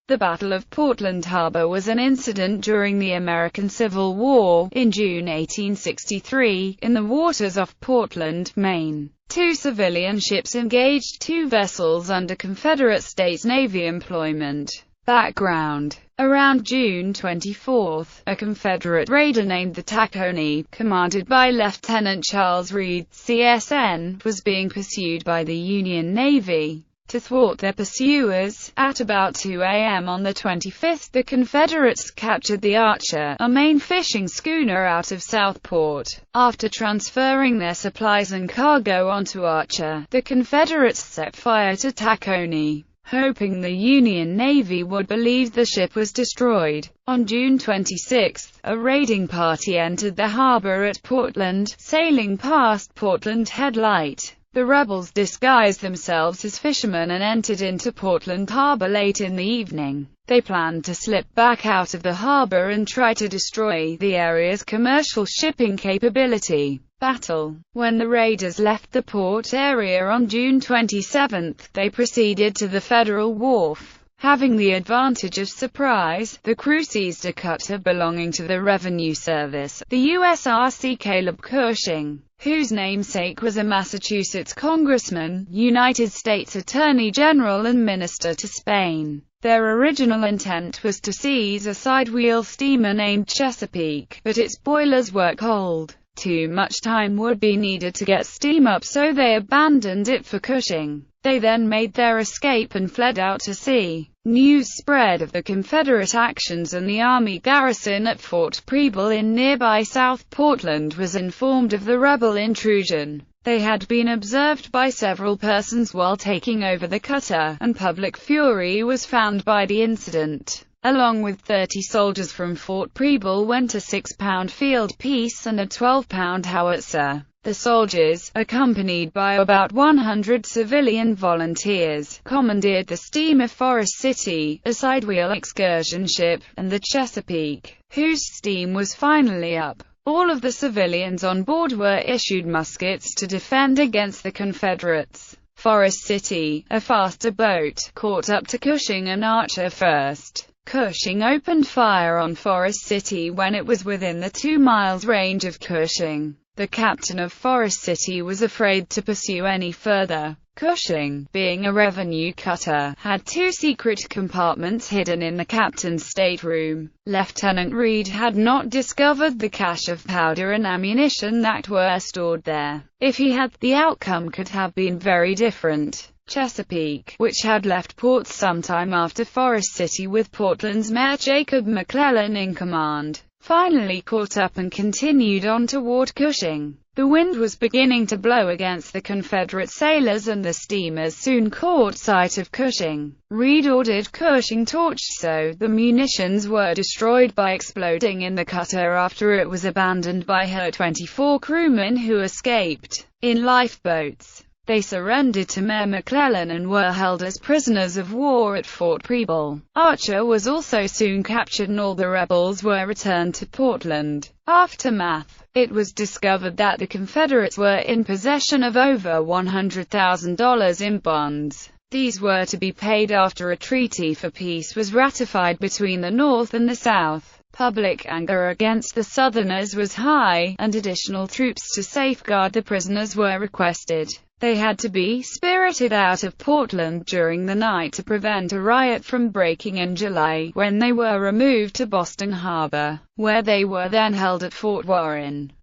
The Battle of Portland Harbor was an incident during the American Civil War. In June 1863, in the waters off Portland, Maine, two civilian ships engaged two vessels under Confederate States Navy employment. Background: around June 24, a Confederate raider named the Tacony, commanded by Lieutenant Charles Reed, CSN, was being pursued by the Union Navy. To thwart their pursuers, at about 2 a.m. on the 25th, the Confederates captured the Archer, a Maine fishing schooner out of Southport. After transferring their supplies and cargo onto Archer, the Confederates set fire to Tacony, hoping the Union Navy would believe the ship was destroyed. On June 26, a raiding party entered the harbor at Portland, sailing past Portland Head Light. The rebels disguised themselves as fishermen and entered into Portland Harbor late in the evening. They planned to slip back out of the harbor and try to destroy the area's commercial shipping capability. Battle. When the raiders left the port area on June 27, they proceeded to the Federal Wharf. Having the advantage of surprise, the crew seized a cutter belonging to the Revenue Service, the USRC Caleb Cushing, whose namesake was a Massachusetts congressman, United States Attorney General and minister to Spain. Their original intent was to seize a sidewheel steamer named Chesapeake, but its boilers were cold. Too much time would be needed to get steam up, so they abandoned it for Cushing. They then made their escape and fled out to sea. News spread of the Confederate actions, and the Army garrison at Fort Preble in nearby South Portland was informed of the rebel intrusion. They had been observed by several persons while taking over the cutter, and public fury was found by the incident. Along with 30 soldiers from Fort Preble went a 6-pound field piece and a 12-pound howitzer. The soldiers, accompanied by about 100 civilian volunteers, commandeered the steamer Forest City, a sidewheel excursion ship, and the Chesapeake, whose steam was finally up. All of the civilians on board were issued muskets to defend against the Confederates. Forest City, a faster boat, caught up to Cushing and Archer first. Cushing opened fire on Forest City when it was within the 2 miles range of Cushing. The captain of Forest City was afraid to pursue any further. Cushing, being a revenue cutter, had 2 secret compartments hidden in the captain's stateroom. Lieutenant Reed had not discovered the cache of powder and ammunition that were stored there. If he had, the outcome could have been very different. Chesapeake, which had left port sometime after Forest City with Portland's Mayor Jacob McClellan in command, finally caught up and continued on toward Cushing. The wind was beginning to blow against the Confederate sailors, and the steamers soon caught sight of Cushing. Reed ordered Cushing torched, so the munitions were destroyed by exploding in the cutter after it was abandoned by her 24 crewmen who escaped in lifeboats. They surrendered to Mayor McClellan and were held as prisoners of war at Fort Preble. Archer was also soon captured and all the rebels were returned to Portland. Aftermath. It was discovered that the Confederates were in possession of over $100,000 in bonds. These were to be paid after a treaty for peace was ratified between the North and the South. Public anger against the Southerners was high, and additional troops to safeguard the prisoners were requested. They had to be spirited out of Portland during the night to prevent a riot from breaking in July, when they were removed to Boston Harbor, where they were then held at Fort Warren.